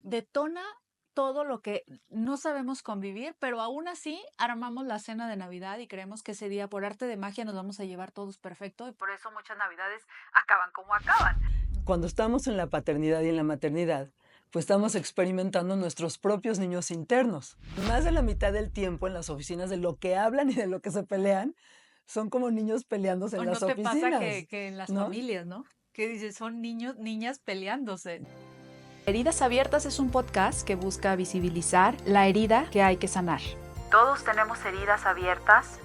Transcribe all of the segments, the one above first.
detona todo lo que no sabemos convivir, pero aún así armamos la cena de Navidad y creemos que ese día por arte de magia nos vamos a llevar todos perfecto y por eso muchas Navidades acaban como acaban. Cuando estamos en la paternidad y en la maternidad, pues estamos experimentando nuestros propios niños internos. Más de la mitad del tiempo en las oficinas de lo que hablan y de lo que se pelean son como niños peleándose ¿O en no las te pasa oficinas, que en las ¿no? familias, ¿no? Que dices, son niños, niñas peleándose. Heridas Abiertas es un podcast que busca visibilizar la herida que hay que sanar. Todos tenemos heridas abiertas.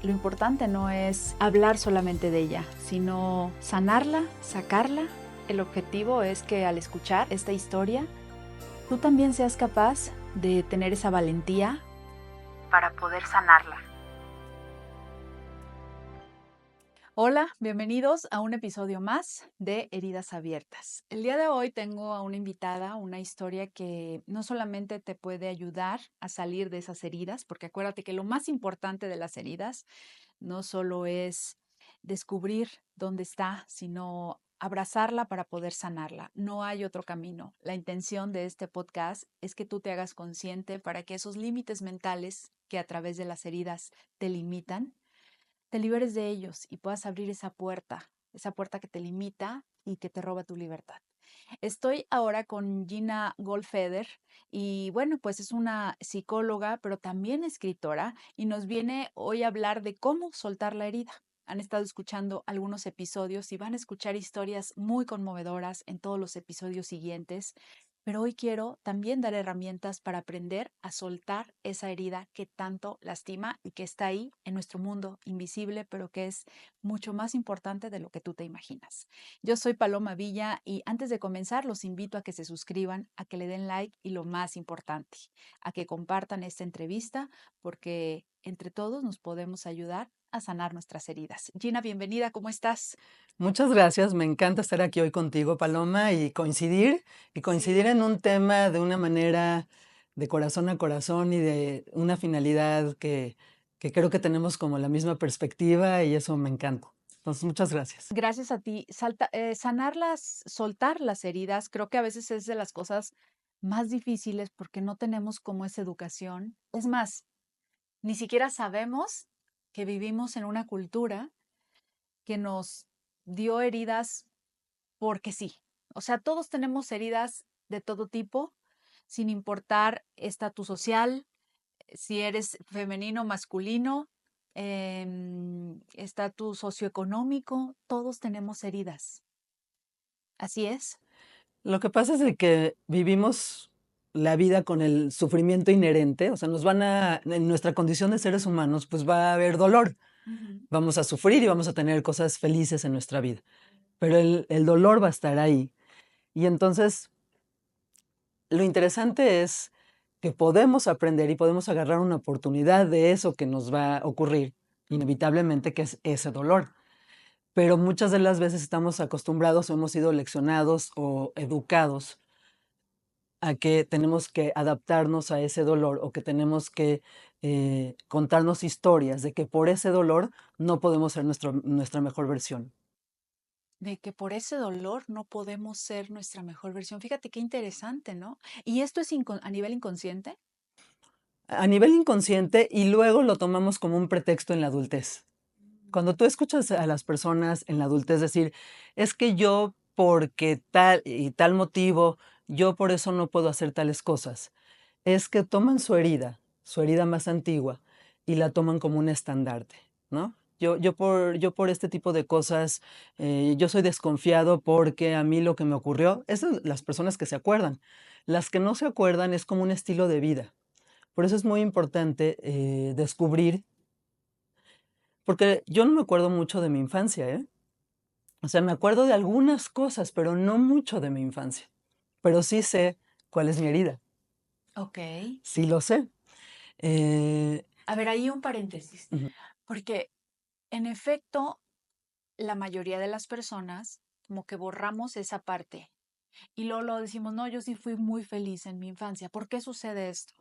Lo importante no es hablar solamente de ella, sino sanarla, sacarla. El objetivo es que al escuchar esta historia, tú también seas capaz de tener esa valentía para poder sanarla. Hola, bienvenidos a un episodio más de Heridas Abiertas. El día de hoy tengo a una invitada, una historia que no solamente te puede ayudar a salir de esas heridas, porque acuérdate que lo más importante de las heridas no solo es descubrir dónde está, sino abrazarla para poder sanarla. No hay otro camino. La intención de este podcast es que tú te hagas consciente para que esos límites mentales que a través de las heridas te limitan, te liberes de ellos y puedas abrir esa puerta que te limita y que te roba tu libertad. Estoy ahora con Gina Goldfeder y bueno, pues es una psicóloga, pero también escritora y nos viene hoy a hablar de cómo soltar la herida. Han estado escuchando algunos episodios y van a escuchar historias muy conmovedoras en todos los episodios siguientes, pero hoy quiero también dar herramientas para aprender a soltar esa herida que tanto lastima y que está ahí en nuestro mundo invisible, pero que es mucho más importante de lo que tú te imaginas. Yo soy Paloma Villa y antes de comenzar los invito a que se suscriban, a que le den like y lo más importante, a que compartan esta entrevista porque entre todos nos podemos ayudar a sanar nuestras heridas. Gina, bienvenida, ¿cómo estás? Muchas gracias, me encanta estar aquí hoy contigo, Paloma, y coincidir Sí. en un tema de una manera de corazón a corazón y de una finalidad que creo que tenemos como la misma perspectiva y eso me encanta. Entonces, muchas gracias. Gracias a ti. Soltar las heridas, creo que a veces es de las cosas más difíciles porque no tenemos como esa educación. Es más, ni siquiera sabemos que vivimos en una cultura que nos dio heridas porque sí. O sea, todos tenemos heridas de todo tipo, sin importar estatus social, si eres femenino o masculino, estatus socioeconómico, todos tenemos heridas. Así es. Lo que pasa es de que vivimos la vida con el sufrimiento inherente, o sea, en nuestra condición de seres humanos, pues va a haber dolor. Ujú. Vamos a sufrir y vamos a tener cosas felices en nuestra vida, pero el dolor va a estar ahí. Y entonces, lo interesante es que podemos aprender y podemos agarrar una oportunidad de eso que nos va a ocurrir, inevitablemente, que es ese dolor. Pero muchas de las veces estamos acostumbrados o hemos sido leccionados o educados a que tenemos que adaptarnos a ese dolor o que tenemos que contarnos historias de que por ese dolor no podemos ser nuestra mejor versión. De que por ese dolor no podemos ser nuestra mejor versión. Fíjate qué interesante, ¿no? ¿Y esto es a nivel inconsciente? A nivel inconsciente y luego lo tomamos como un pretexto en la adultez. Cuando tú escuchas a las personas en la adultez decir, es que yo porque tal y tal motivo, yo por eso no puedo hacer tales cosas, es que toman su herida más antigua, y la toman como un estandarte, ¿no? Yo por este tipo de cosas, yo soy desconfiado porque a mí lo que me ocurrió, esas las personas que se acuerdan. Las que no se acuerdan es como un estilo de vida. Por eso es muy importante descubrir, porque yo no me acuerdo mucho de mi infancia, ¿eh? O sea, me acuerdo de algunas cosas, pero no mucho de mi infancia. Pero sí sé cuál es mi herida, Ok. sí lo sé. Eh, A ver, ahí un paréntesis, ujú. porque en efecto, la mayoría de las personas como que borramos esa parte y luego lo decimos, no, yo sí fui muy feliz en mi infancia. ¿Por qué sucede esto?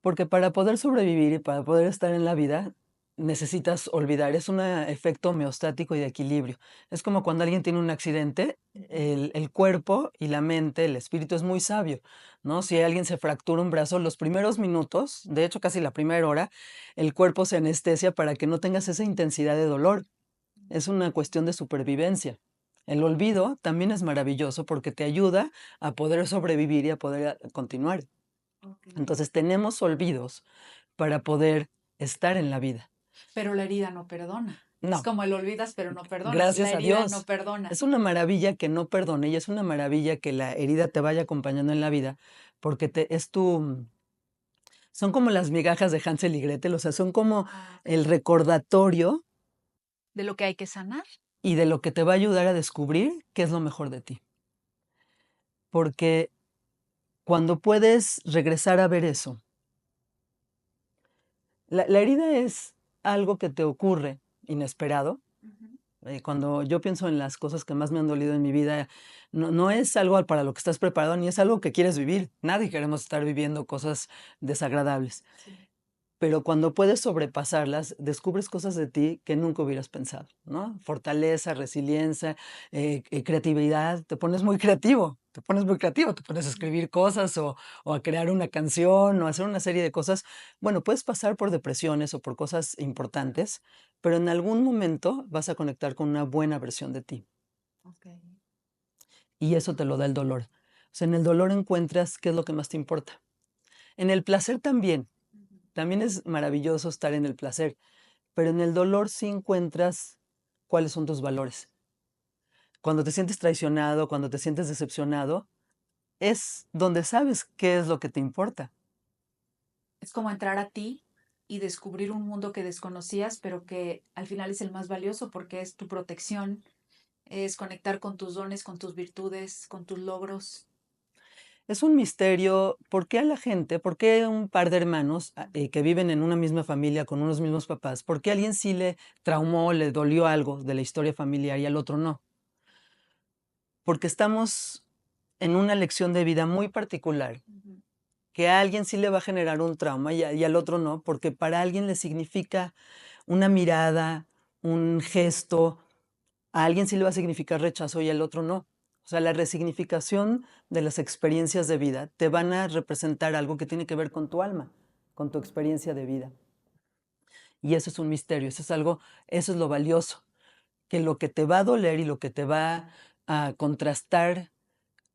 Porque para poder sobrevivir y para poder estar en la vida, necesitas olvidar. Es un efecto homeostático y de equilibrio. Es como cuando alguien tiene un accidente, el cuerpo y la mente, el espíritu es muy sabio, ¿no? Si alguien se fractura un brazo, los primeros minutos, de hecho casi la primera hora, el cuerpo se anestesia para que no tengas esa intensidad de dolor. Es una cuestión de supervivencia. El olvido también es maravilloso porque te ayuda a poder sobrevivir y a poder continuar. Entonces tenemos olvidos para poder estar en la vida. Pero la herida no perdona. Es No, como el olvidas, pero no perdonas. La gracias a herida no Dios. perdona. Es una maravilla que no perdone y es una maravilla que la herida te vaya acompañando en la vida porque son como las migajas de Hansel y Gretel, o sea, son como el recordatorio de lo que hay que sanar. Y de lo que te va a ayudar a descubrir qué es lo mejor de ti. Porque cuando puedes regresar a ver eso, la herida es algo que te ocurre inesperado. Cuando yo pienso en las cosas que más me han dolido en mi vida, no es algo para lo que estás preparado, ni es algo que quieres vivir. Nadie queremos estar viviendo cosas desagradables. Sí. Pero cuando puedes sobrepasarlas, descubres cosas de ti que nunca hubieras pensado, ¿no? Fortaleza, resiliencia, creatividad, te pones muy creativo, te pones a escribir cosas o a crear una canción o a hacer una serie de cosas. Bueno, puedes pasar por depresiones o por cosas importantes, pero en algún momento vas a conectar con una buena versión de ti. Okay. Y eso te lo da el dolor. O sea, en el dolor encuentras qué es lo que más te importa. En el placer también. También es maravilloso estar en el placer, pero en el dolor sí encuentras cuáles son tus valores. Cuando te sientes traicionado, cuando te sientes decepcionado, es donde sabes qué es lo que te importa. Es como entrar a ti y descubrir un mundo que desconocías, pero que al final es el más valioso porque es tu protección, es conectar con tus dones, con tus virtudes, con tus logros. Es un misterio por qué a la gente, por qué un par de hermanos que viven en una misma familia con unos mismos papás, por qué a alguien sí le traumó, le dolió algo de la historia familiar y al otro no. Porque estamos en una lección de vida muy particular, que a alguien sí le va a generar un trauma y al otro no, porque para alguien le significa una mirada, un gesto, a alguien sí le va a significar rechazo y al otro no. O sea, la resignificación de las experiencias de vida te van a representar algo que tiene que ver con tu alma, con tu experiencia de vida. Y eso es un misterio, eso es lo valioso, que lo que te va a doler y lo que te va a contrastar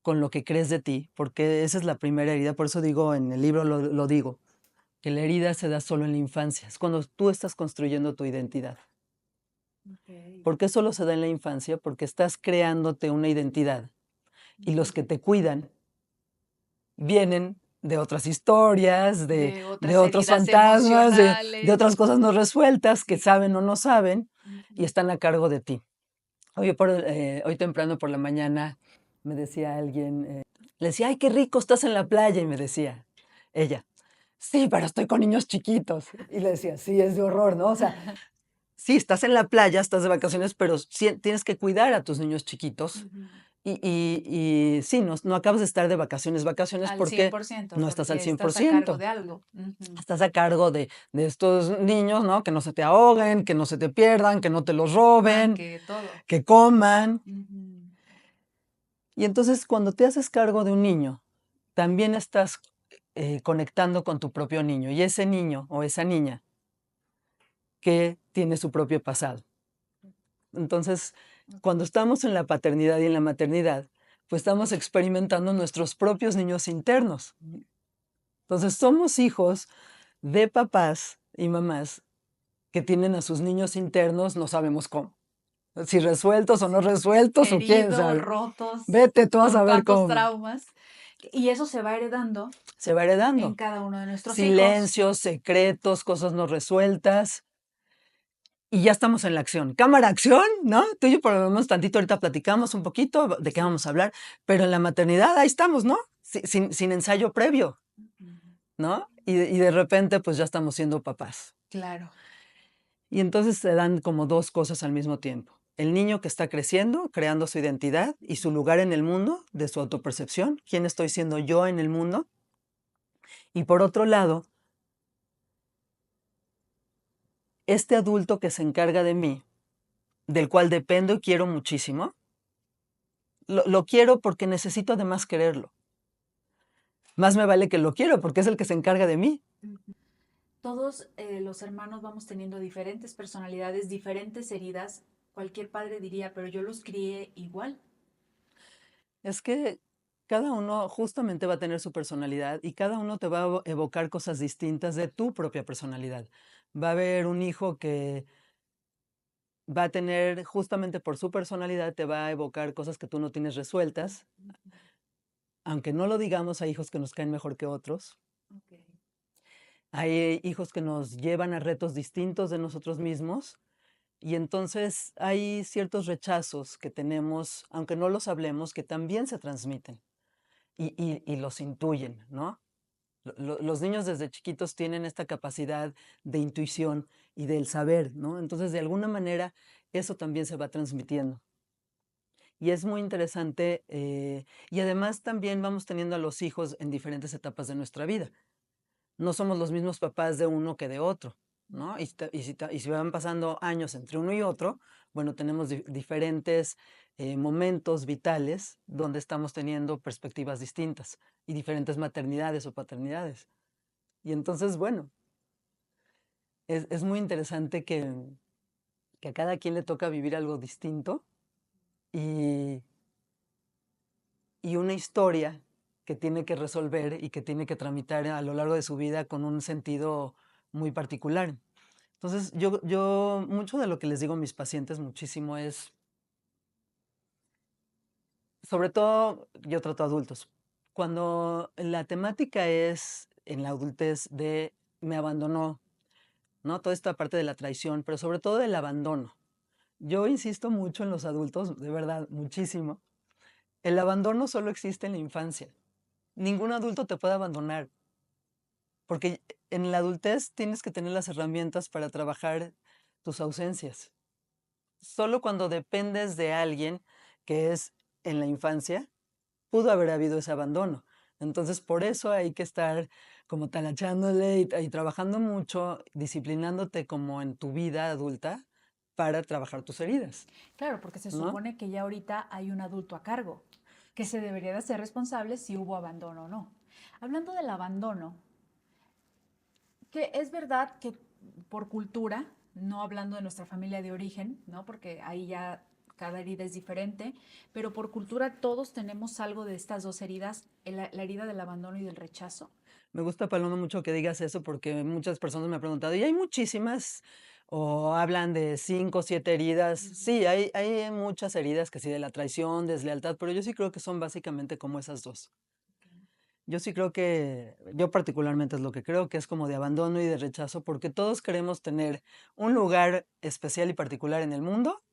con lo que crees de ti, porque esa es la primera herida, por eso digo, en el libro lo digo, que la herida se da solo en la infancia, es cuando tú estás construyendo tu identidad. Okay. ¿Por qué solo se da en la infancia? Porque estás creándote una identidad y los que te cuidan vienen de otras historias, de otras otros heridas fantasmas, de emocionales. otras cosas no resueltas que saben o no saben y están a cargo de ti. Hoy temprano por la mañana me decía alguien, le decía, ay, qué rico estás en la playa, y me decía ella, sí, pero estoy con niños chiquitos. Y le decía, sí, es de horror, ¿no? O sea, sí, estás en la playa, estás de vacaciones, pero sí, tienes que cuidar a tus niños chiquitos. Y sí, no acabas de estar de vacaciones Al porque 100%, no estás al porque cien por estás a cargo ciento. de algo. Estás a cargo de estos niños, ¿no? Que no se te ahoguen, que no se te pierdan, que no te los roben, Que todo. que coman. Y entonces cuando te haces cargo de un niño, también estás conectando con tu propio niño y ese niño o esa niña que tiene su propio pasado. Entonces, cuando estamos en la paternidad y en la maternidad, pues estamos experimentando nuestros propios niños internos. Entonces, somos hijos de papás y mamás que tienen a sus niños internos, no sabemos cómo. Si resueltos o no resueltos o quién Heridos, sabe. rotos, Vete tú a con saber tantos cómo. traumas. Y eso se va heredando Se va en heredando. cada uno de nuestros hijos. Silencios, secretos, cosas no resueltas. Y ya estamos en la acción. Cámara, acción, ¿no? Tú y yo por lo menos tantito ahorita platicamos un poquito de qué vamos a hablar, pero en la maternidad ahí estamos, ¿no? Sin ensayo previo, ¿no? Y de repente pues ya estamos siendo papás. Claro. Y entonces se dan como dos cosas al mismo tiempo. El niño que está creciendo, creando su identidad y su lugar en el mundo, de su autopercepción, quién estoy siendo yo en el mundo. Y por otro lado, este adulto que se encarga de mí, del cual dependo y quiero muchísimo, lo quiero porque necesito además quererlo. Más me vale que lo quiero porque es el que se encarga de mí. Todos los hermanos vamos teniendo diferentes personalidades, diferentes heridas. Cualquier padre diría, pero yo los crié igual. Es que cada uno justamente va a tener su personalidad y cada uno te va a evocar cosas distintas de tu propia personalidad. Va a haber un hijo que va a tener, justamente por su personalidad, te va a evocar cosas que tú no tienes resueltas. Aunque no lo digamos, hay hijos que nos caen mejor que otros. Okay. Hay hijos que nos llevan a retos distintos de nosotros mismos. Y entonces hay ciertos rechazos que tenemos, aunque no los hablemos, que también se transmiten y los intuyen, ¿no? Los niños desde chiquitos tienen esta capacidad de intuición y del saber, ¿no? Entonces, de alguna manera, eso también se va transmitiendo. Y es muy interesante, y además también vamos teniendo a los hijos en diferentes etapas de nuestra vida. No somos los mismos papás de uno que de otro, ¿no? Y si van pasando años entre uno y otro, bueno, tenemos diferentes momentos vitales donde estamos teniendo perspectivas distintas y diferentes maternidades o paternidades. Y entonces, bueno, es muy interesante que a cada quien le toca vivir algo distinto y, y una historia que tiene que resolver y que tiene que tramitar a lo largo de su vida con un sentido muy particular. Entonces, yo mucho de lo que les digo a mis pacientes muchísimo es, sobre todo, yo trato a adultos. Cuando la temática es en la adultez de me abandonó, ¿no? Toda esta parte de la traición, pero sobre todo del abandono. Yo insisto mucho en los adultos, de verdad, muchísimo. El abandono solo existe en la infancia. Ningún adulto te puede abandonar, porque en la adultez tienes que tener las herramientas para trabajar tus ausencias. Solo cuando dependes de alguien, que es en la infancia, pudo haber habido ese abandono. Entonces, por eso hay que estar como talachándole y trabajando mucho, disciplinándote como en tu vida adulta para trabajar tus heridas, Claro, porque se ¿no? supone que ya ahorita hay un adulto a cargo, que se debería de hacer responsable si hubo abandono o no. Hablando del abandono, que es verdad que por cultura, no hablando de nuestra familia de origen, ¿no? Porque ahí ya cada herida es diferente, pero por cultura todos tenemos algo de estas dos heridas, la herida del abandono y del rechazo. Me gusta, Paloma, mucho que digas eso porque muchas personas me han preguntado, ¿y hay muchísimas? O hablan de 5 o 7 heridas. Sí, hay muchas heridas que sí, de la traición, deslealtad, pero yo sí creo que son básicamente como esas dos. Yo sí creo que, yo particularmente es lo que creo, que es como de abandono y de rechazo, porque todos queremos tener un lugar especial y particular en el mundo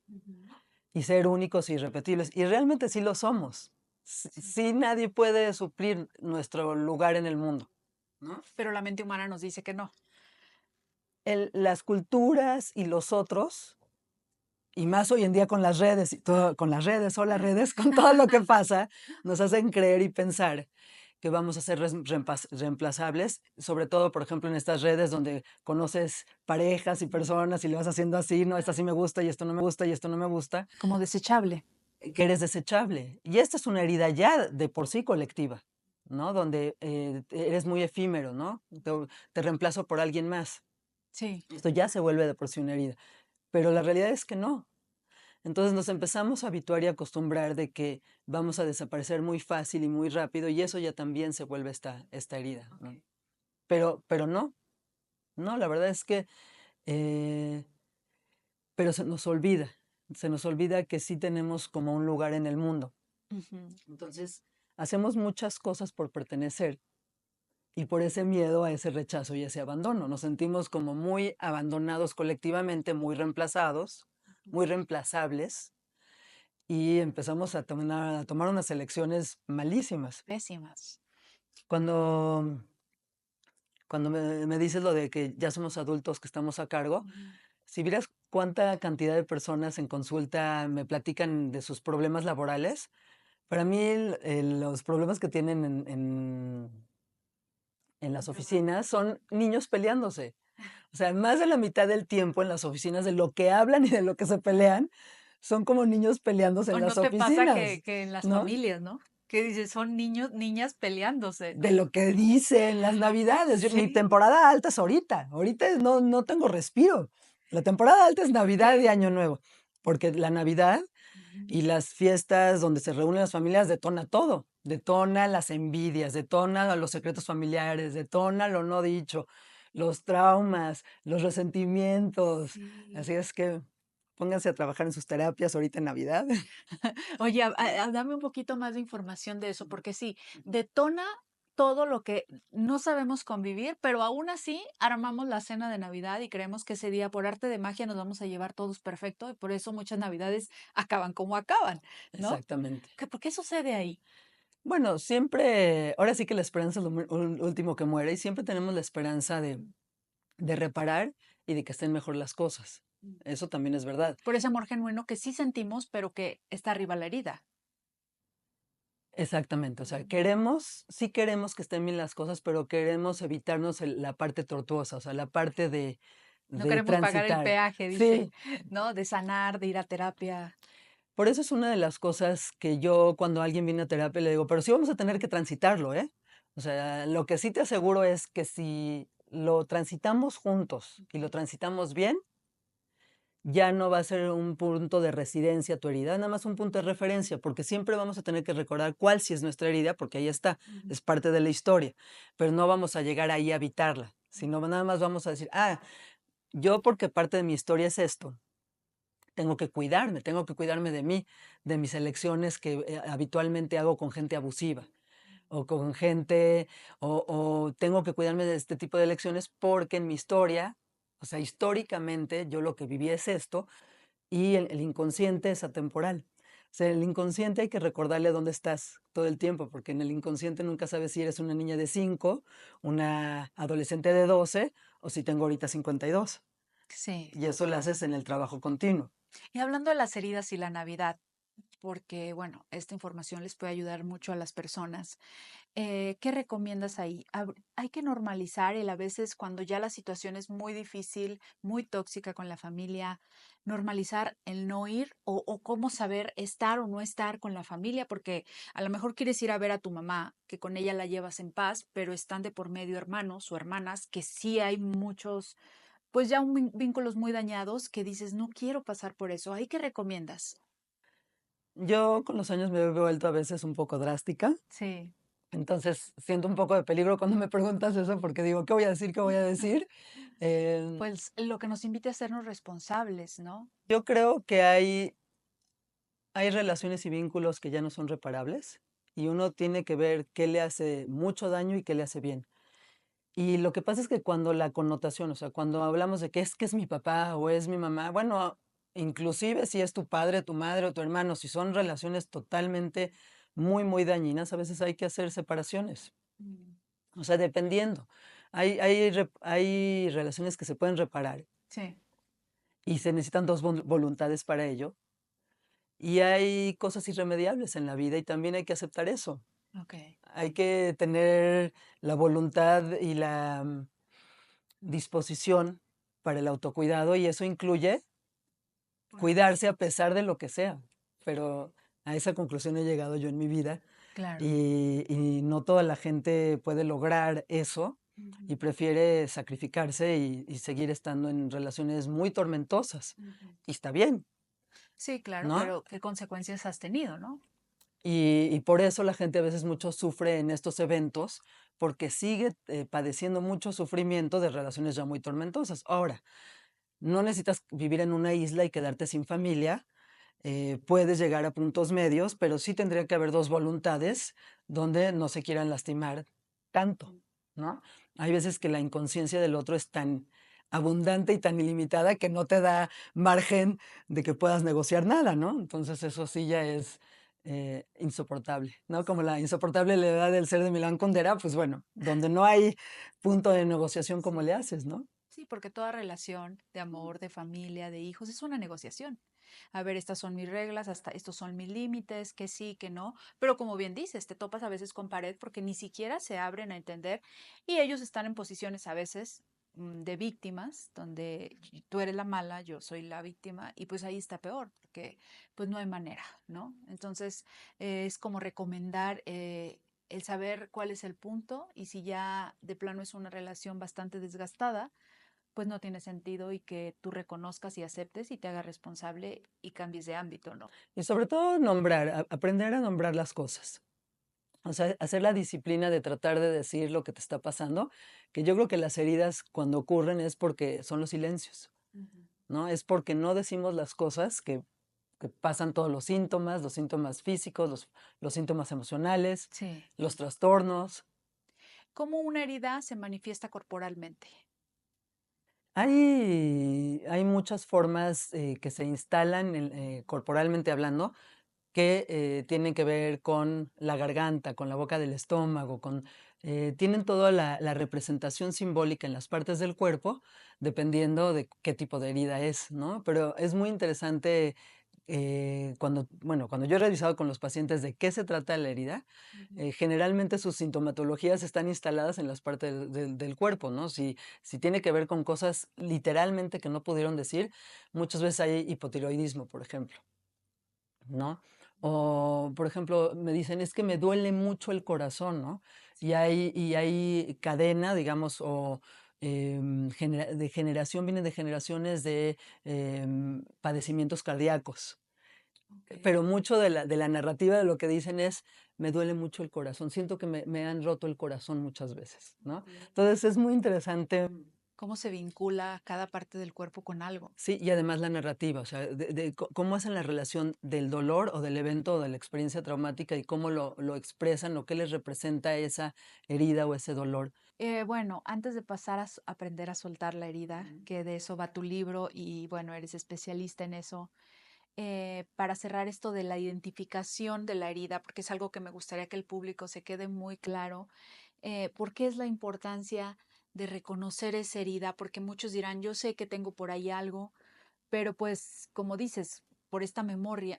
y ser únicos e irrepetibles. Y realmente sí lo somos. Sí, nadie puede suplir nuestro lugar en el mundo, ¿no? Pero la mente humana nos dice que no. Las culturas y los otros, y más hoy en día con las redes, y todo, con las redes, o las redes, con todo lo que pasa, nos hacen creer y pensar que vamos a ser reemplazables, sobre todo, por ejemplo, en estas redes donde conoces parejas y personas y le vas haciendo así, no, esta sí me gusta y esto no me gusta y esto no me gusta, Como desechable. que eres desechable. Y esta es una herida ya de por sí colectiva, ¿no? Donde eres muy efímero, ¿no? Te reemplazo por alguien más. Sí. Esto ya se vuelve de por sí una herida. Pero la realidad es que no. Entonces nos empezamos a habituar y acostumbrar de que vamos a desaparecer muy fácil y muy rápido y eso ya también se vuelve esta herida, ¿no? Okay. Pero no, no, la verdad es que, eh, pero se nos olvida que sí tenemos como un lugar en el mundo. Ujú. Entonces hacemos muchas cosas por pertenecer y por ese miedo a ese rechazo y ese abandono. Nos sentimos como muy abandonados colectivamente, muy reemplazados, muy reemplazables y empezamos a tomar unas elecciones malísimas. Pésimas. Cuando, cuando me dices lo de que ya somos adultos, que estamos a cargo, Ujú. si vieras cuánta cantidad de personas en consulta me platican de sus problemas laborales, para mí los problemas que tienen en las oficinas son niños peleándose. O sea, más de la mitad del tiempo en las oficinas de lo que hablan y de lo que se pelean son como niños peleándose ¿O en no las te pasa oficinas, que en las ¿no? familias, ¿no? Que dices, son niños, niñas peleándose, De ¿no? lo que dicen las navidades. Mi Sí, temporada alta es ahorita. Ahorita no tengo respiro. La temporada alta es Navidad y Año Nuevo, porque la Navidad ujú, y las fiestas donde se reúnen las familias detona todo. Detona las envidias, detona los secretos familiares, detona lo no dicho, los traumas, los resentimientos. sí. Así es que pónganse a trabajar en sus terapias ahorita en Navidad. Oye, dame un poquito más de información de eso, porque sí, detona todo lo que no sabemos convivir, pero aún así armamos la cena de Navidad y creemos que ese día, por arte de magia, nos vamos a llevar todos perfecto y por eso muchas Navidades acaban como acaban, ¿no? Exactamente. ¿Por qué sucede ahí? Bueno, siempre, ahora sí que la esperanza es lo último que muere y siempre tenemos la esperanza de reparar y de que estén mejor las cosas. Eso también es verdad. Por ese amor genuino que sí sentimos, pero que está arriba la herida. Exactamente, o sea, queremos, sí queremos que estén bien las cosas, pero queremos evitarnos la parte tortuosa, o sea, la parte No de queremos pagar el transitar. peaje, dicen, Sí, ¿no? De sanar, de ir a terapia. por eso es una de las cosas que yo cuando alguien viene a terapia le digo, pero sí vamos a tener que transitarlo, ¿eh? O sea, lo que sí te aseguro es que si lo transitamos juntos y lo transitamos bien, ya no va a ser un punto de residencia tu herida, nada más un punto de referencia, porque siempre vamos a tener que recordar cuál sí es nuestra herida, porque ahí está, Ujú. es parte de la historia, pero no vamos a llegar ahí a habitarla, sino nada más vamos a decir, yo porque parte de mi historia es esto, tengo que cuidarme de mí, de mis elecciones que habitualmente hago con gente abusiva o con gente, o tengo que cuidarme de este tipo de elecciones porque en mi historia, o sea, históricamente yo lo que viví es esto, y el inconsciente es atemporal. O sea, el inconsciente hay que recordarle dónde estás todo el tiempo, porque en el inconsciente nunca sabes si eres una niña de 5, una adolescente de 12 o si tengo ahorita 52. Sí. Y eso lo haces en el trabajo continuo. Y hablando de las heridas y la Navidad, porque bueno, esta información les puede ayudar mucho a las personas. ¿Qué recomiendas ahí? Hay que normalizar el a veces cuando ya la situación es muy difícil, muy tóxica con la familia, normalizar el no ir o cómo saber estar o no estar con la familia, porque a lo mejor quieres ir a ver a tu mamá, que con ella la llevas en paz, pero están de por medio hermanos o hermanas, que sí hay muchos, pues ya vínculos muy dañados que dices, no quiero pasar por eso. ¿Ahí qué recomiendas? Yo con los años me he vuelto a veces un poco drástica, Sí. entonces siento un poco de peligro cuando me preguntas eso porque digo, ¿qué voy a decir? ¿Qué voy a decir? Eh, Pues lo que nos invite a hacernos responsables, ¿no? yo creo que hay relaciones y vínculos que ya no son reparables y uno tiene que ver qué le hace mucho daño y qué le hace bien. Y lo que pasa es que cuando la connotación, o sea, cuando hablamos de que es mi papá o es mi mamá, bueno, inclusive si es tu padre, tu madre o tu hermano, si son relaciones totalmente muy dañinas, a veces hay que hacer separaciones. Mm, O sea, dependiendo. Hay relaciones que se pueden reparar sí, y se necesitan dos voluntades para ello. Y hay cosas irremediables en la vida y también hay que aceptar eso. ok. Hay que tener la voluntad y la disposición para el autocuidado y eso incluye cuidarse a pesar de lo que sea. Pero a esa conclusión he llegado yo en mi vida Claro. y no toda la gente puede lograr eso y Ujú, prefiere sacrificarse y seguir estando en relaciones muy tormentosas. ujú. Y está bien, Sí, claro, ¿no? pero ¿qué consecuencias has tenido, no? Y por eso la gente a veces mucho sufre en estos eventos, porque sigue padeciendo mucho sufrimiento de relaciones ya muy tormentosas. Ahora, no necesitas vivir en una isla y quedarte sin familia, puedes llegar a puntos medios, pero sí tendría que haber dos voluntades donde no se quieran lastimar tanto, ¿no? Hay veces que la inconsciencia del otro es tan abundante y tan ilimitada que no te da margen de que puedas negociar nada, ¿no? Entonces eso sí ya es insoportable, ¿no? Como la insoportable levedad del ser de Milán Kundera, pues bueno, donde no hay punto de negociación, ¿cómo le Sí. haces, no? Sí, porque toda relación de amor, de familia, de hijos, es una negociación. A ver, estas son mis reglas, hasta estos son mis límites, que sí, que no. Pero como bien dices, te topas a veces con pared porque ni siquiera se abren a entender y ellos están en posiciones a veces. de víctimas, donde tú eres la mala, yo soy la víctima, y pues ahí está peor, porque pues no hay manera, ¿no? Entonces es como recomendar el saber cuál es el punto y si ya de plano es una relación bastante desgastada, pues no tiene sentido y que tú reconozcas y aceptes y te hagas responsable y cambies de ámbito, ¿no? Y sobre todo nombrar, aprender a nombrar las cosas. O sea, hacer la disciplina de tratar de decir lo que te está pasando, que yo creo que las heridas cuando ocurren es porque son los silencios, Ujú. ¿no? Es porque no decimos las cosas que pasan todos los síntomas físicos, los síntomas emocionales, Sí. los trastornos. ¿Cómo una herida se manifiesta corporalmente? Hay muchas formas que se instalan corporalmente hablando que tienen que ver con la garganta, con la boca del estómago, tienen toda la representación simbólica en las partes del cuerpo, dependiendo de qué tipo de herida es, ¿no? Pero es muy interesante cuando yo he revisado con los pacientes de qué se trata la herida, Ujú. generalmente sus sintomatologías están instaladas en las partes del cuerpo, ¿no? Si tiene que ver con cosas literalmente que no pudieron decir, muchas veces hay hipotiroidismo, por ejemplo. ¿No? O, por ejemplo, me dicen, es que me duele mucho el corazón, ¿no? Y hay cadena, digamos, o de generación, viene de generaciones de padecimientos cardíacos. Ok. Pero mucho de la narrativa de lo que dicen es, me duele mucho el corazón, siento que me han roto el corazón muchas veces, ¿no? Entonces es muy interesante. ¿Cómo se vincula cada parte del cuerpo con algo? Sí, y además la narrativa, o sea, cómo hacen la relación del dolor o del evento o de la experiencia traumática y cómo lo expresan o qué les representa esa herida o ese dolor. Bueno, antes de pasar a aprender a soltar la herida, que de eso va tu libro y bueno, eres especialista en eso, para cerrar esto de la identificación de la herida, porque es algo que me gustaría que el público se quede muy claro, ¿por qué es la importancia de reconocer esa herida? Porque muchos dirán, yo sé que tengo por ahí algo, pero pues, como dices, por esta memoria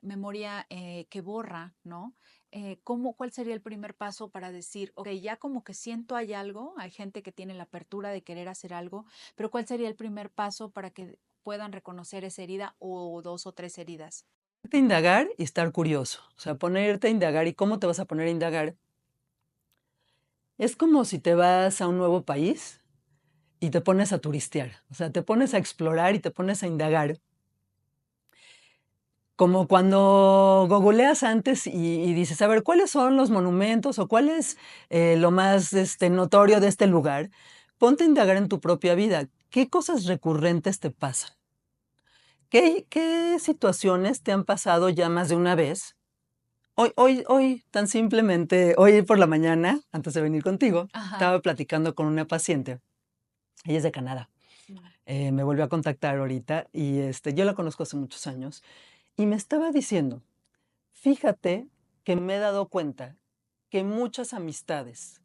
que borra, ¿no? ¿Cuál sería el primer paso para decir, ok, ya como que siento hay algo, hay gente que tiene la apertura de querer hacer algo, pero ¿cuál sería el primer paso para que puedan reconocer esa herida o dos o tres heridas? Ponerte a indagar y estar curioso, o sea, ponerte a indagar y cómo te vas a poner a indagar. Es como si te vas a un nuevo país y te pones a turistear, o sea, te pones a explorar y te pones a indagar. Como cuando googleas antes y dices, a ver, ¿cuáles son los monumentos o cuál es lo más notorio de este lugar? Ponte a indagar en tu propia vida. ¿Qué cosas recurrentes te pasan? ¿Qué situaciones te han pasado ya más de una vez? Hoy, tan simplemente, hoy por la mañana, antes de venir contigo, Ajá. estaba platicando con una paciente. Ella es de Canadá. Mm. Me volvió a contactar ahorita y yo la conozco hace muchos años y me estaba diciendo, fíjate que me he dado cuenta que muchas amistades,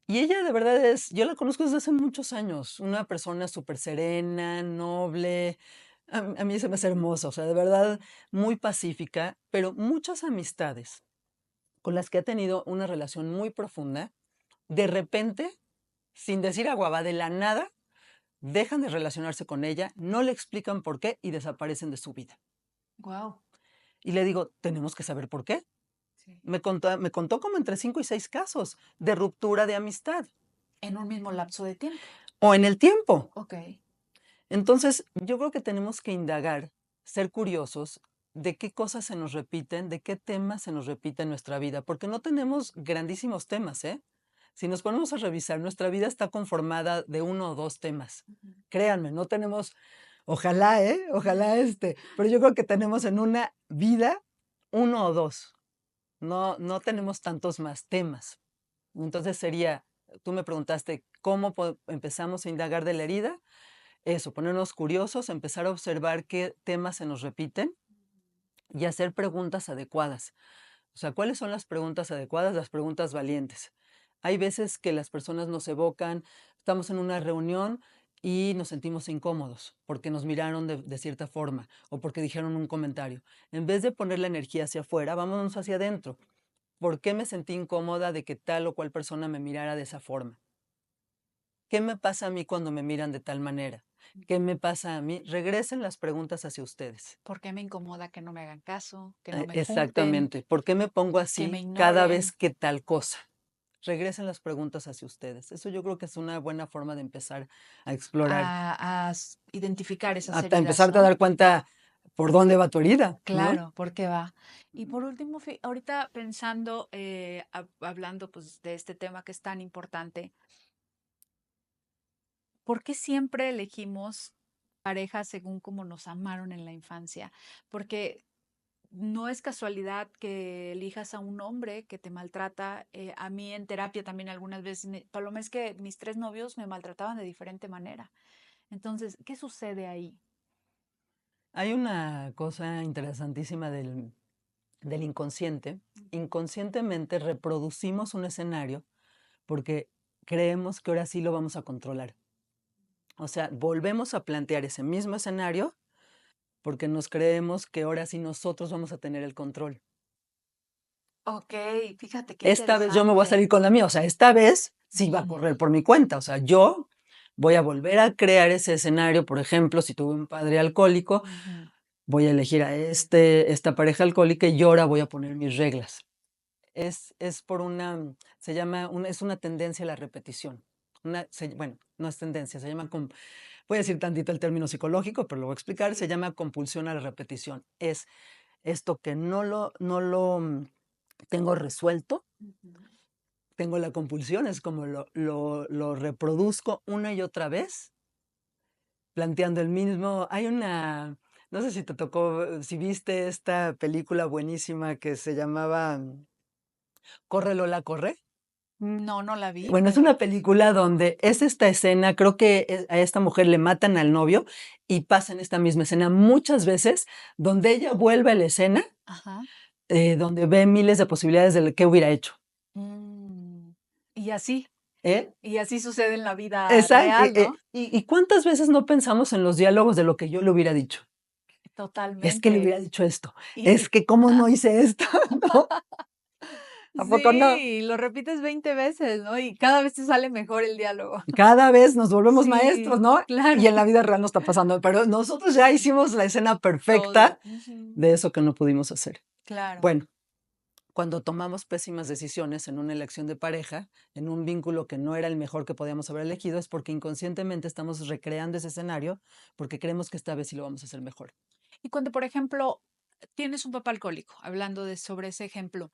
y ella de verdad yo la conozco desde hace muchos años, una persona súper serena, noble, a mí se me hace hermosa, o sea, de verdad muy pacífica, pero muchas amistades con las que ha tenido una relación muy profunda, de repente, sin decir agua, va de la nada, dejan de relacionarse con ella, no le explican por qué y desaparecen de su vida. Wow. Y le digo, tenemos que saber por qué. Sí. Me contó como entre 5 y 6 casos de ruptura de amistad En un mismo lapso de tiempo. o en el tiempo. Ok. Entonces, yo creo que tenemos que indagar, ser curiosos de qué cosas se nos repiten, de qué temas se nos repiten en nuestra vida, porque no tenemos grandísimos temas, ¿eh? Si nos ponemos a revisar, nuestra vida está conformada de uno o dos temas. Ujú. Créanme, no tenemos, ojalá, ¿eh? Ojalá pero yo creo que tenemos en una vida uno o dos. No tenemos tantos más temas. Entonces tú me preguntaste, ¿cómo empezamos a indagar de la herida? Eso, ponernos curiosos, empezar a observar qué temas se nos repiten y hacer preguntas adecuadas. O sea, ¿cuáles son las preguntas adecuadas? Las preguntas valientes. Hay veces que las personas nos evocan, estamos en una reunión y nos sentimos incómodos porque nos miraron de cierta forma o porque dijeron un comentario. En vez de poner la energía hacia afuera, vámonos hacia adentro. ¿Por qué me sentí incómoda de que tal o cual persona me mirara de esa forma? ¿qué me pasa a mí cuando me miran de tal manera? ¿Qué me pasa a mí? Regresen las preguntas hacia ustedes. ¿Por qué me incomoda que no me hagan caso, que no me junten, Exactamente. ¿Por qué me pongo que me así cada vez ignoren? que tal cosa? Regresen las preguntas hacia ustedes. Eso yo creo que es una buena forma de empezar a explorar, Identificar esas a heridas, empezarte a ¿no? dar cuenta por dónde va tu herida, ¿no? Claro, ¿por qué va? Y por último, ahorita pensando, hablando pues de este tema que es tan importante, ¿por qué siempre elegimos parejas según cómo nos amaron en la infancia? Porque no es casualidad que elijas a un hombre que te maltrata. A mí en terapia también algunas veces, Paloma, es que mis 3 novios me maltrataban de diferente manera. Entonces, ¿qué sucede ahí? Hay una cosa interesantísima del inconsciente. Inconscientemente reproducimos un escenario porque creemos que ahora sí lo vamos a controlar. O sea, volvemos a plantear ese mismo escenario porque nos creemos que ahora sí nosotros vamos a tener el control. Ok, fíjate qué Esta vez yo me voy a interesante. salir con la mía, o sea, esta vez sí va a Ujú, correr por mi cuenta, o sea, yo voy a volver a crear ese escenario, por ejemplo, si tuve un padre alcohólico, ujú. voy a elegir a esta pareja alcohólica y yo ahora voy a poner mis reglas. Es por se llama, es una tendencia a la repetición. Bueno, no es tendencia, se llama, voy a decir tantito el término psicológico, pero lo voy a explicar, se Sí. llama compulsión a la repetición. Es esto que no lo tengo resuelto, Ujú. tengo la compulsión, es como lo reproduzco una y otra vez, planteando el mismo. No sé si te tocó, si viste esta película buenísima que se llamaba Corre Lola, corre. No, no la vi, Bueno, es pero... una película donde es esta escena, creo que a esta mujer le matan al novio y pasa en esta misma escena muchas veces, donde ella vuelve a la escena, Ajá. donde ve miles de posibilidades de lo que hubiera hecho. Mm, Y así, ¿Eh? y así sucede en la vida Exacto. real, ¿no? ¿Y cuántas veces no pensamos en los diálogos de lo que yo le hubiera dicho? Es que le Totalmente. hubiera dicho esto. Y Es que cómo no hice esto, ¿no? ¿A poco no? sí, lo repites 20 veces, ¿no? Y cada vez te sale mejor el diálogo. Cada vez nos volvemos maestros, Sí, ¿no? Y claro, en la vida real no está pasando, pero nosotros ya hicimos la escena todo. perfecta Ujú, de eso que no pudimos hacer. claro. Bueno, cuando tomamos pésimas decisiones en una elección de pareja, en un vínculo que no era el mejor que podíamos haber elegido, es porque inconscientemente estamos recreando ese escenario porque creemos que esta vez sí lo vamos a hacer mejor. Y cuando, por ejemplo, tienes un papá alcohólico, hablando de sobre ese ejemplo,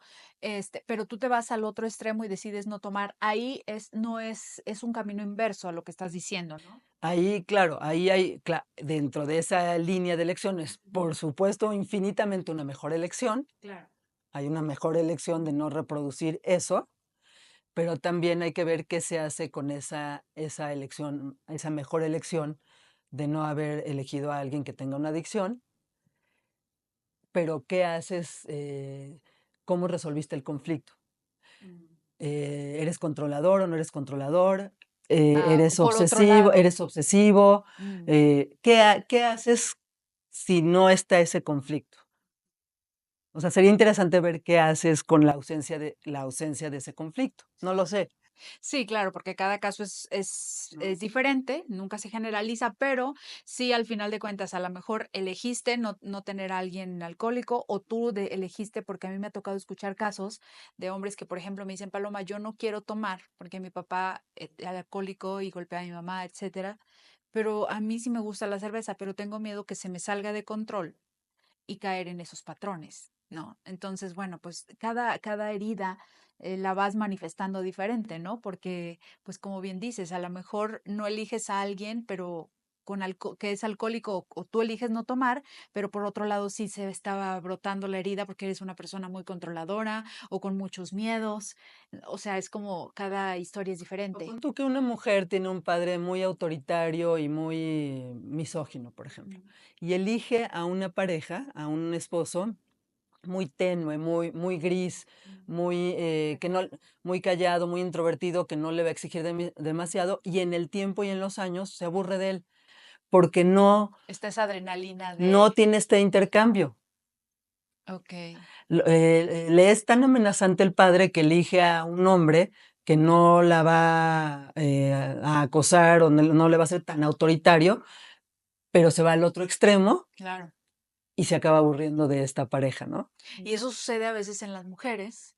pero tú te vas al otro extremo y decides no tomar, ahí no es, es un camino inverso a lo que estás diciendo, ¿no? Ahí, claro, ahí hay, dentro de esa línea de elecciones, Ujú, por supuesto, infinitamente una mejor elección. claro. Hay una mejor elección de no reproducir eso, pero también hay que ver qué se hace con esa elección, esa mejor elección de no haber elegido a alguien que tenga una adicción, pero qué haces, cómo resolviste el conflicto. Mm. ¿Eres controlador o no eres controlador? Por otro lado, ¿Eres obsesivo? mm, ¿Qué haces si no está ese conflicto? O sea, sería interesante ver qué haces con la ausencia de ese conflicto. No lo sé. sí, claro, porque cada caso es diferente, nunca se generaliza, pero sí, al final de cuentas, a lo mejor elegiste no tener a alguien alcohólico o tú elegiste, porque a mí me ha tocado escuchar casos de hombres que, por ejemplo, me dicen, Paloma, yo no quiero tomar porque mi papá era alcohólico y golpea a mi mamá, etcétera, pero a mí sí me gusta la cerveza, pero tengo miedo que se me salga de control y caer en esos patrones, ¿no? Entonces, bueno, pues cada herida la vas manifestando diferente, ¿no? Porque, pues como bien dices, a lo mejor no eliges a alguien, pero que es alcohólico o tú eliges no tomar, pero por otro lado sí se estaba brotando la herida porque eres una persona muy controladora o con muchos miedos. O sea, es como cada historia es O diferente. pon tú que una mujer tiene un padre muy autoritario y muy misógino, por ejemplo, Mm, y elige a una pareja, a un esposo muy tenue, muy gris, mm. que no, muy callado, muy introvertido, que no le va a exigir demasiado, y en el tiempo y en los años se aburre de él, porque Está esa adrenalina no de, tiene este intercambio. ok. Le es tan amenazante el padre que elige a un hombre que no la va a acosar o no le va a ser tan autoritario, pero se va al otro extremo Claro. y se acaba aburriendo de esta pareja, ¿no? Y eso sucede a veces en las mujeres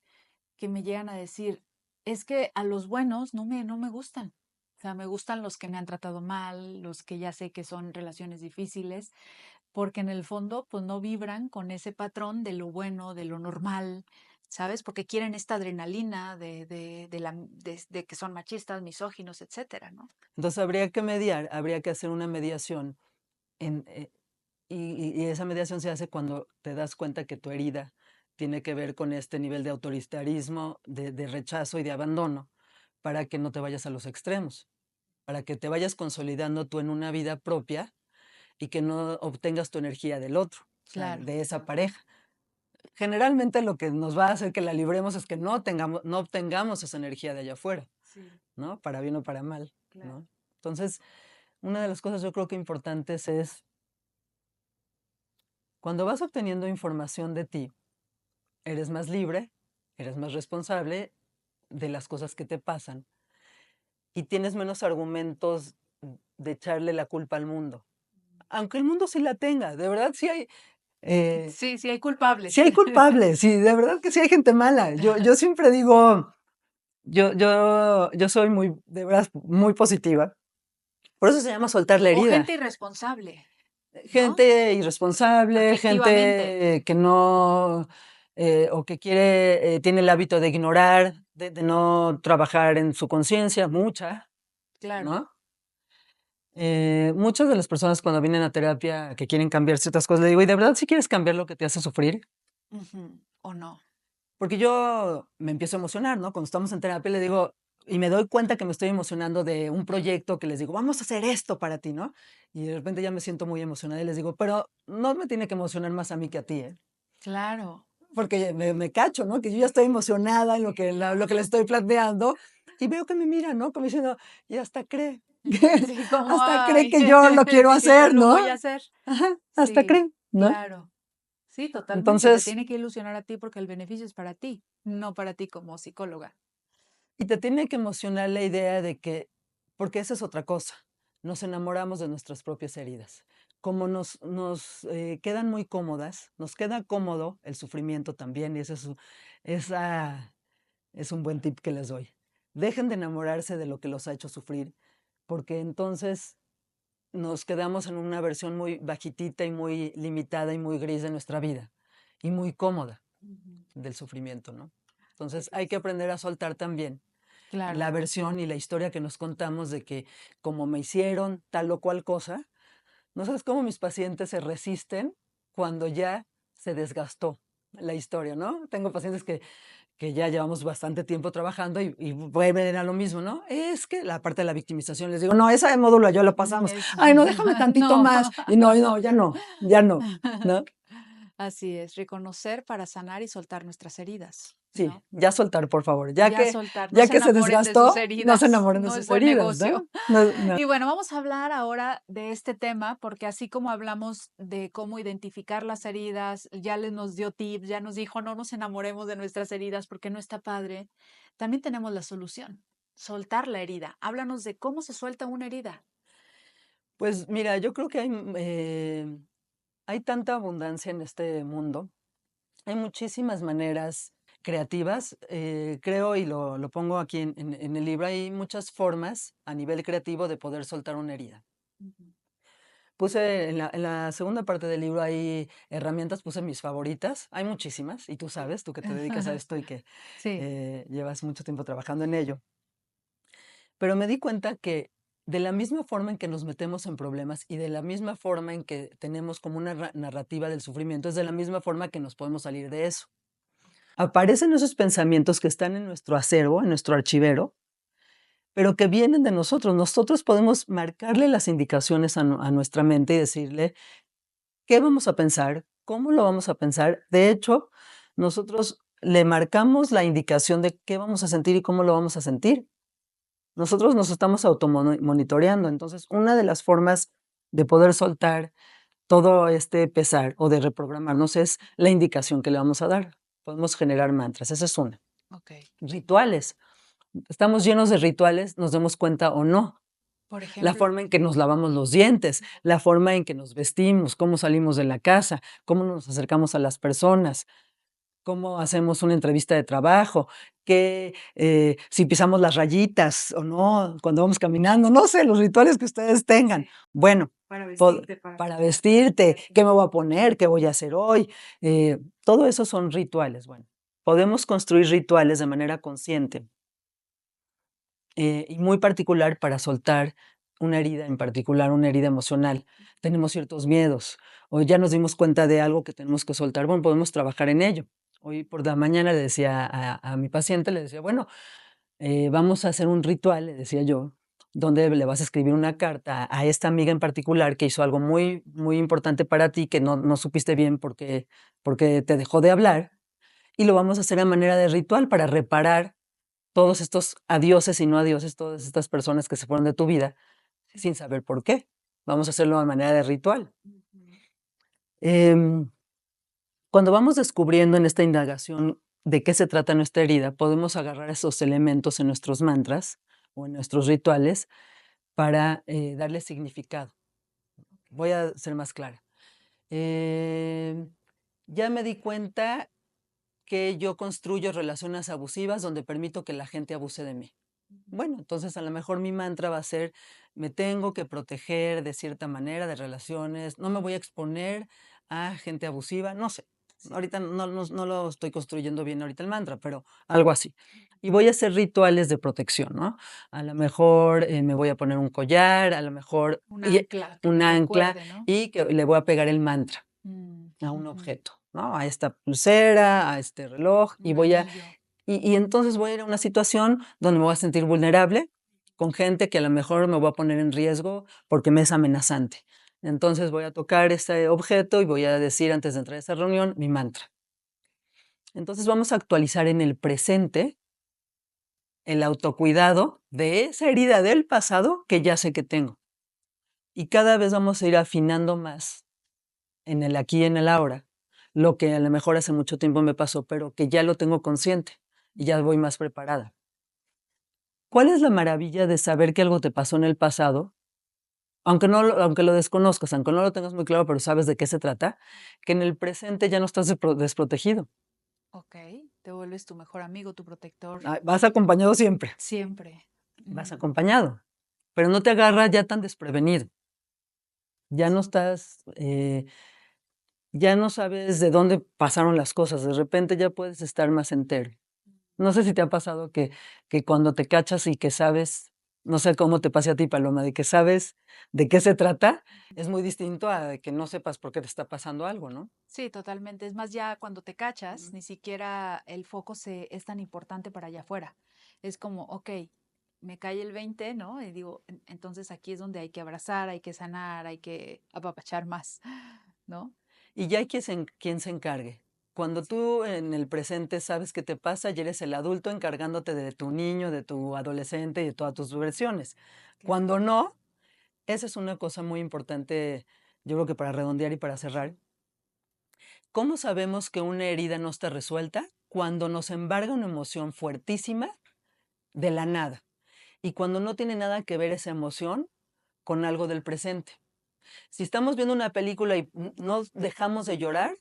que me llegan a decir, es que a los buenos no me gustan. O sea, me gustan los que me han tratado mal, los que ya sé que son relaciones difíciles, porque en el fondo pues no vibran con ese patrón de lo bueno, de lo normal, ¿sabes? Porque quieren esta adrenalina de que son machistas, misóginos, etcétera, ¿no? Entonces habría que mediar, habría que hacer una mediación en, y esa mediación se hace cuando te das cuenta que tu herida tiene que ver con este nivel de autoritarismo, de rechazo y de abandono, para que no te vayas a los extremos, para que te vayas consolidando tú en una vida propia y que no obtengas tu energía del otro, o sea, Claro. de esa pareja. Generalmente lo que nos va a hacer que la libremos es que no obtengamos esa energía de allá afuera, Sí, ¿no? Para bien o para mal, claro. ¿no? Entonces, una de las cosas yo creo que importantes es cuando vas obteniendo información de ti, eres más libre, eres más responsable de las cosas que te pasan y tienes menos argumentos de echarle la culpa al mundo. Aunque el mundo sí la tenga, de verdad eh, Sí, hay sí culpables. hay culpables, sí, de verdad que sí hay gente mala. Yo siempre digo, yo soy muy, de verdad, muy positiva. Por eso se llama soltar la O herida. gente irresponsable, ¿no? Gente irresponsable, Afectivamente. gente que no, o que quiere, tiene el hábito de ignorar, de no trabajar en su conciencia, mucha, Claro. ¿no? Muchas de las personas cuando vienen a terapia que quieren cambiar ciertas cosas, le digo, ¿y de verdad si quieres cambiar lo que te hace sufrir? Ujú. O no. Porque yo me empiezo a emocionar, ¿no? Cuando estamos en terapia le digo, y me doy cuenta que me estoy emocionando de un proyecto que les digo, vamos a hacer esto para ti, ¿no? Y de repente ya me siento muy emocionada y les digo, pero no me tiene que emocionar más a mí que a ti, ¿eh? Claro. Porque me cacho, ¿no? Que yo ya estoy emocionada en lo que le estoy planteando y veo que me mira, ¿no? Como diciendo, y hasta cree, Sí, como, hasta cree ay, que yo lo quiero que yo hacer, lo ¿no? voy a hacer. Ajá, hasta Sí, cree, ¿no? claro. Sí, totalmente. Te Entonces, tiene que ilusionar a ti porque el beneficio es para ti, no para ti como psicóloga. y te tiene que emocionar la idea de que, porque esa es otra cosa, nos enamoramos de nuestras propias heridas. Como nos quedan muy cómodas, nos queda cómodo el sufrimiento también, y esa es un buen tip que les doy. Dejen de enamorarse de lo que los ha hecho sufrir, porque entonces nos quedamos en una versión muy bajitita y muy limitada y muy gris de nuestra vida, y muy cómoda Ujú. del sufrimiento, ¿no? Qué Entonces hay que triste. aprender a soltar también Claro. la versión y la historia que nos contamos de que como me hicieron tal o cual cosa, no sabes cómo mis pacientes se resisten cuando ya se desgastó la historia, ¿no? Tengo pacientes que ya llevamos bastante tiempo trabajando y vuelven a lo mismo, ¿no? Es que la parte de la victimización, les digo, no, esa de módulo ya lo pasamos. Es, Ay, no, déjame tantito no. más. Y no, no, ya no, ¿no? Así es, reconocer para sanar y soltar nuestras heridas, Sí, ¿no? ya soltar, por favor. Ya soltar, no Ya se que se enamoren de sus desgastó, no se heridas, enamoren de no es sus buen heridas, ¿no? negocio. No, no. Y bueno, vamos a hablar ahora de este tema, porque así como hablamos de cómo identificar las heridas, ya les nos dio tips, ya nos dijo no nos enamoremos de nuestras heridas porque no está padre, también tenemos la solución, soltar la herida. Háblanos de cómo se suelta una herida. Pues mira, yo creo que hay tanta abundancia en este mundo. Hay muchísimas maneras creativas, creo, y lo pongo aquí en el libro, hay muchas formas a nivel creativo de poder soltar una herida. Ujú. Puse en la segunda parte del libro hay herramientas, puse mis favoritas, hay muchísimas, y tú Sí. sabes, tú que te dedicas a esto y que Sí. llevas mucho tiempo trabajando en ello. Pero me di cuenta que de la misma forma en que nos metemos en problemas y de la misma forma en que tenemos como una narrativa del sufrimiento, es de la misma forma que nos podemos salir de eso. Aparecen esos pensamientos que están en nuestro acervo, en nuestro archivero, pero que vienen de nosotros. Nosotros podemos marcarle las indicaciones a nuestra mente y decirle qué vamos a pensar, cómo lo vamos a pensar. De hecho, nosotros le marcamos la indicación de qué vamos a sentir y cómo lo vamos a sentir. Nosotros nos estamos automonitoreando. Entonces, una de las formas de poder soltar todo este pesar o de reprogramarnos es la indicación que le vamos a dar. Podemos generar mantras, esa es una. Ok. Rituales. estamos llenos de rituales, nos demos cuenta o no. Por La ejemplo. forma en que nos lavamos los dientes, la forma en que nos vestimos, cómo salimos de la casa, cómo nos acercamos a las personas, cómo hacemos una entrevista de trabajo, si pisamos las rayitas o no, cuando vamos caminando, no sé, los rituales que ustedes tengan. Sí. Bueno, Para vestirte, para vestirte, qué me voy a poner, qué voy a hacer hoy, todo eso son rituales. Bueno, podemos construir rituales de manera consciente y muy particular para soltar una herida, en particular una herida emocional. Tenemos ciertos miedos o ya nos dimos cuenta de algo que tenemos que soltar. Bueno, podemos trabajar en ello. Hoy por la mañana le decía a mi paciente, le decía, bueno, vamos a hacer un ritual, le decía yo, donde le vas a escribir una carta a esta amiga en particular que hizo algo muy, muy importante para ti, que no supiste bien porque te dejó de hablar, y lo vamos a hacer a manera de ritual para reparar todos estos adioses y no adioses, todas estas personas que se fueron de tu vida sin saber por qué. Vamos a hacerlo de manera de ritual. Ujú. Em, Cuando vamos descubriendo en esta indagación de qué se trata nuestra herida, podemos agarrar esos elementos en nuestros mantras o en nuestros rituales para darle significado. Voy a ser más clara. Em, ya me di cuenta que yo construyo relaciones abusivas donde permito que la gente abuse de mí. Bueno, entonces a lo mejor mi mantra va a ser, me tengo que proteger de cierta manera de relaciones, no me voy a exponer a gente abusiva, no sé. Ahorita no lo estoy construyendo bien ahorita el mantra, pero algo así. Y voy a hacer rituales de protección, ¿no? A lo mejor me voy a poner un collar, a lo mejor Un ancla que un te ancla recuerde, ¿no? y que le voy a pegar el mantra a un Ujú. objeto, ¿no? A esta pulsera, a este reloj, y Un anillo. y entonces voy a ir a una situación donde me voy a sentir vulnerable con gente que a lo mejor me voy a poner en riesgo porque me es amenazante. Entonces voy a tocar este objeto y voy a decir antes de entrar a esa reunión mi mantra. Entonces vamos a actualizar en el presente el autocuidado de esa herida del pasado que ya sé que tengo. Y cada vez vamos a ir afinando más en el aquí y en el ahora, lo que a lo mejor hace mucho tiempo me pasó, pero que ya lo tengo consciente y ya voy más preparada. ¿Cuál es la maravilla de saber que algo te pasó en el pasado? Aunque lo desconozcas, aunque no lo tengas muy claro, pero sabes de qué se trata, que en el presente ya no estás desprotegido. Ok, te vuelves tu mejor amigo, tu protector, Vas acompañado siempre, siempre. vas Ujú. acompañado, pero no te agarra ya tan desprevenido. Ya no estás, ya no sabes de dónde pasaron las cosas, de repente ya puedes estar más entero. No sé si te ha pasado que cuando te cachas y que sabes, no sé cómo te pase a ti, Paloma, de que sabes de qué se trata, es muy distinto a que no sepas por qué te está pasando algo, ¿no? Sí, totalmente. Es más, ya cuando te cachas, Ujú. ni siquiera el foco es tan importante para allá afuera. Es como, ok, me cae el 20, ¿no? Y digo, entonces aquí es donde hay que abrazar, hay que sanar, hay que apapachar más, ¿no? Y ya hay quien se encargue. Cuando tú en el presente sabes qué te pasa, ya eres el adulto encargándote de tu niño, de tu adolescente y de todas tus versiones. Claro. Cuando no, esa es una cosa muy importante, yo creo que para redondear y para cerrar. ¿Cómo sabemos que una herida no está resuelta? Cuando nos embarga una emoción fuertísima de la nada y cuando no tiene nada que ver esa emoción con algo del presente. Si estamos viendo una película y no dejamos de llorar,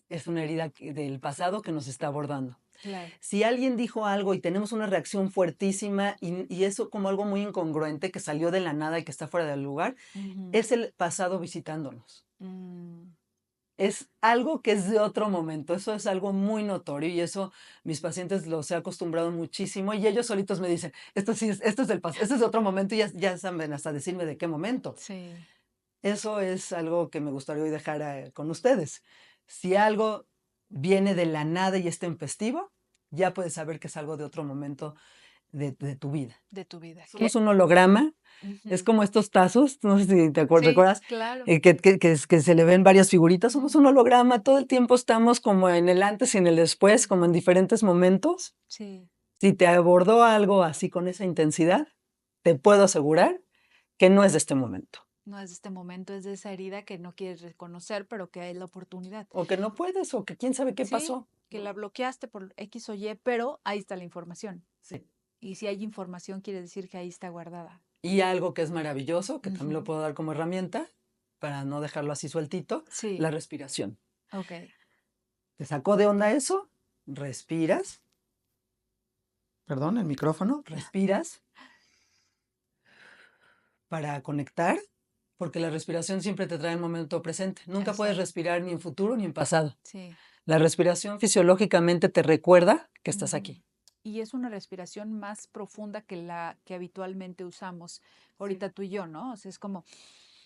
es una herida del pasado que nos está abordando. Claro. Si alguien dijo algo y tenemos una reacción fuertísima y eso como algo muy incongruente que salió de la nada y que está fuera del lugar, Ujú. es el pasado visitándonos. Mm, Es algo que es de otro momento, eso es algo muy notorio y eso mis pacientes los he acostumbrado muchísimo y ellos solitos me dicen, esto sí es, esto es del pasado, esto es de otro momento y ya saben hasta decirme de qué momento. sí. Eso es algo que me gustaría hoy dejar con ustedes. Si algo viene de la nada y es tempestivo, ya puedes saber que es algo de otro momento de tu vida. De tu vida. Somos un holograma, es Ujú. como estos tazos, no sé si te Sí, recuerdas, claro. que se le ven varias figuritas, somos Ujú. un holograma, todo el tiempo estamos como en el antes y en el después, como en diferentes momentos. Sí. Si te abordó algo así con esa intensidad, te puedo asegurar que no es de este momento, No es de este momento, es de esa herida que no quieres reconocer, pero que hay la oportunidad. o que no puedes, o que quién sabe qué Sí, pasó, que ¿no? la bloqueaste por X o Y, pero ahí está la información. Sí. Y si hay información, quiere decir que ahí está guardada. Y algo que es maravilloso, que también lo Ujú. puedo dar como herramienta para no dejarlo así sueltito, Sí, la respiración. ok. ¿Te sacó de onda eso? Respiras. Perdón, el micrófono. Respiras para conectar, porque la respiración siempre te trae el momento presente. Nunca puedes Exacto. respirar ni en futuro ni en pasado. Sí. La respiración fisiológicamente te recuerda que estás Ujú. aquí. Y es una respiración más profunda que la que habitualmente usamos Sí. ahorita tú y yo, ¿no? O sea, es como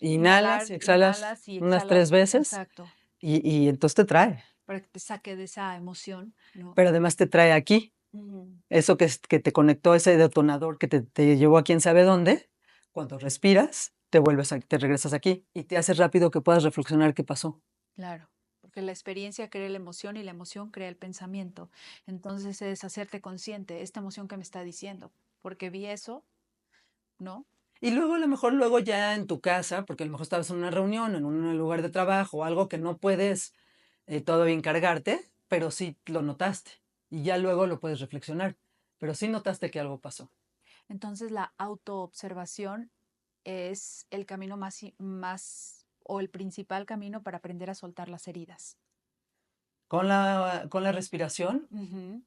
Inhalas y inhalar, exhalas inhalas y unas 3 exhalas. veces Exacto. y entonces te trae. Para que te saque de esa emoción, ¿no? Pero además te trae aquí. Ujú. Eso que te conectó, ese detonador que te llevó a quién sabe dónde, cuando respiras, te regresas aquí y te hace rápido que puedas reflexionar qué pasó. Claro, porque la experiencia crea la emoción y la emoción crea el pensamiento. Entonces es hacerte consciente, esta emoción que me está diciendo, porque vi eso, ¿no? Y luego a lo mejor luego ya en tu casa, porque a lo mejor estabas en una reunión, en un lugar de trabajo o algo que no puedes todavía encargarte, pero sí lo notaste y ya luego lo puedes reflexionar, pero sí notaste que algo pasó. Entonces la autoobservación es el camino más o el principal camino para aprender a soltar las heridas. Con la respiración, Ujú,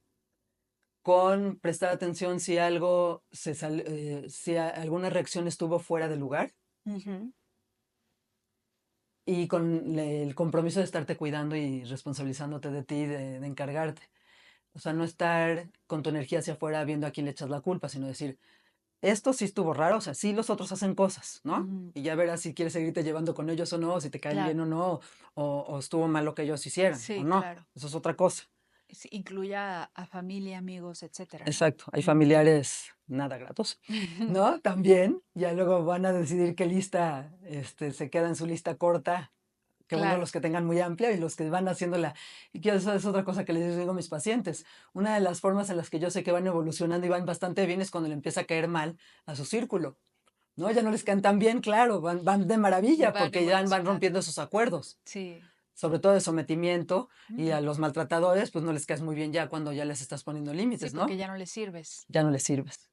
con prestar atención si algo si alguna reacción estuvo fuera de lugar ujú. y con el compromiso de estarte cuidando y responsabilizándote de ti, de encargarte. O sea, no estar con tu energía hacia afuera viendo a quién le echas la culpa, sino decir, esto sí estuvo raro, o sea, sí los otros hacen cosas, ¿no? Ujú. Y ya verás si quieres seguirte llevando con ellos o no, si te caen bien Claro, o no, o estuvo mal lo que ellos hicieran, o sí, no. claro. Eso es otra cosa. Incluya a familia, amigos, etcétera, ¿no? Exacto. Hay Ujú. familiares nada gratos, ¿no? También, ya luego van a decidir qué lista se queda en su lista corta. Qué bueno Claro, los que tengan muy amplia y los que van haciéndola. Y que eso es otra cosa que les digo a mis pacientes. Una de las formas en las que yo sé que van evolucionando y van bastante bien es cuando le empieza a caer mal a su círculo, ¿no? Ya no les caen tan bien, claro, van de maravilla van porque ya van rompiendo evolucionando. esos acuerdos, Sí. sobre todo de sometimiento, y Mm. a los maltratadores pues no les caes muy bien ya cuando ya les estás poniendo Sí, límites, porque ¿no? ya no le sirves. Ya no les sirves.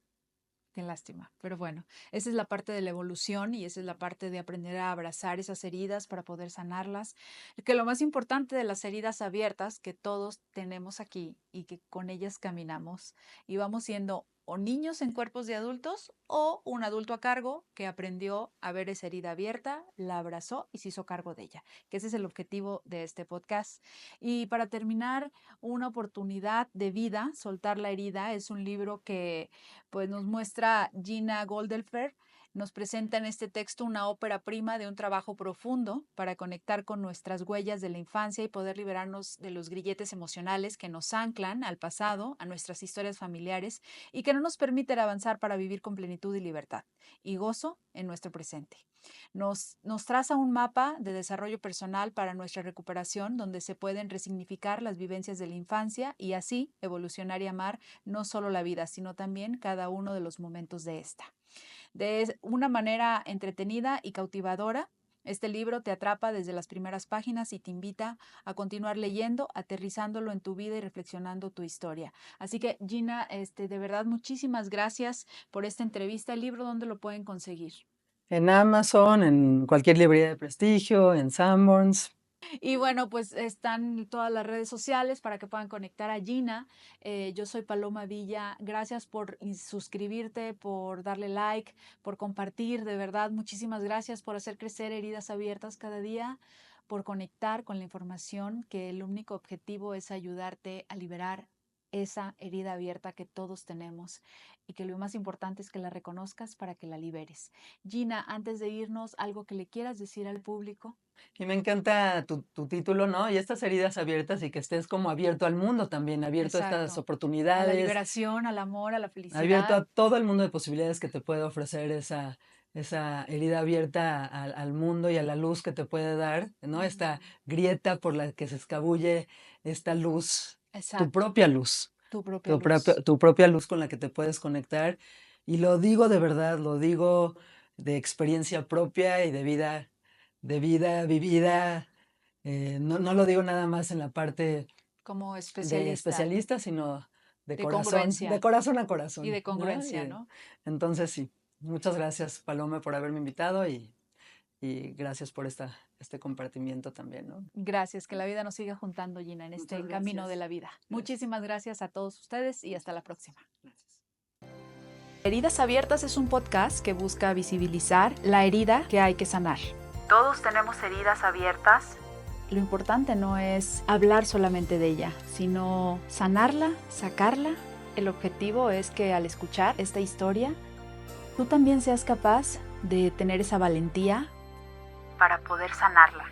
Qué lástima. Pero bueno, esa es la parte de la evolución y esa es la parte de aprender a abrazar esas heridas para poder sanarlas. Que lo más importante de las heridas abiertas que todos tenemos aquí y que con ellas caminamos y vamos siendo o niños en cuerpos de adultos o un adulto a cargo que aprendió a ver esa herida abierta, la abrazó y se hizo cargo de ella, que ese es el objetivo de este podcast. Y para terminar, una oportunidad de vida, Soltar la herida, es un libro que pues nos muestra Gina Goldelfer, nos presenta en este texto una ópera prima de un trabajo profundo para conectar con nuestras huellas de la infancia y poder liberarnos de los grilletes emocionales que nos anclan al pasado, a nuestras historias familiares y que no nos permiten avanzar para vivir con plenitud y libertad y gozo en nuestro presente. Nos traza un mapa de desarrollo personal para nuestra recuperación donde se pueden resignificar las vivencias de la infancia y así evolucionar y amar no solo la vida, sino también cada uno de los momentos de esta. De una manera entretenida y cautivadora, este libro te atrapa desde las primeras páginas y te invita a continuar leyendo, aterrizándolo en tu vida y reflexionando tu historia. Así que Gina, de verdad muchísimas gracias por esta entrevista. ¿El libro dónde lo pueden conseguir? En Amazon, en cualquier librería de prestigio, en Sanborns. Y bueno, pues están todas las redes sociales para que puedan conectar a Gina. Yo soy Paloma Villa. Gracias por suscribirte, por darle like, por compartir. De verdad, muchísimas gracias por hacer crecer Heridas Abiertas cada día, por conectar con la información, que el único objetivo es ayudarte a liberar esa herida abierta que todos tenemos y que lo más importante es que la reconozcas para que la liberes. Gina, antes de irnos, algo que le quieras decir al público. Y me encanta tu título, ¿no? Y estas heridas abiertas y que estés como abierto al mundo también, abierto a estas Exacto. A la oportunidades, liberación, al amor, a la abierto felicidad. a todo el mundo de posibilidades que te puede ofrecer esa herida abierta al mundo y a la luz que te puede dar, ¿no? Esta Ujú. grieta por la que se escabulle esta luz, tu Exacto. propia luz, Tu propia luz. tu propia luz con la que te puedes conectar. Y lo digo de verdad, lo digo de experiencia propia y de vida vivida. No lo digo nada más en la parte Como de especialista. especialista, sino de De corazón, congruencia. de corazón a corazón. Y de congruencia, ¿no? Entonces sí, muchas gracias, Paloma, por haberme invitado y gracias por este compartimiento también, ¿no? Gracias, que la vida nos siga juntando, Gina, en este camino de la vida. Muchísimas gracias a todos ustedes y hasta la próxima. Gracias. Heridas Abiertas es un podcast que busca visibilizar la herida que hay que sanar. Todos tenemos heridas abiertas. Lo importante no es hablar solamente de ella, sino sanarla, sacarla. El objetivo es que al escuchar esta historia, tú también seas capaz de tener esa valentía para poder sanarla.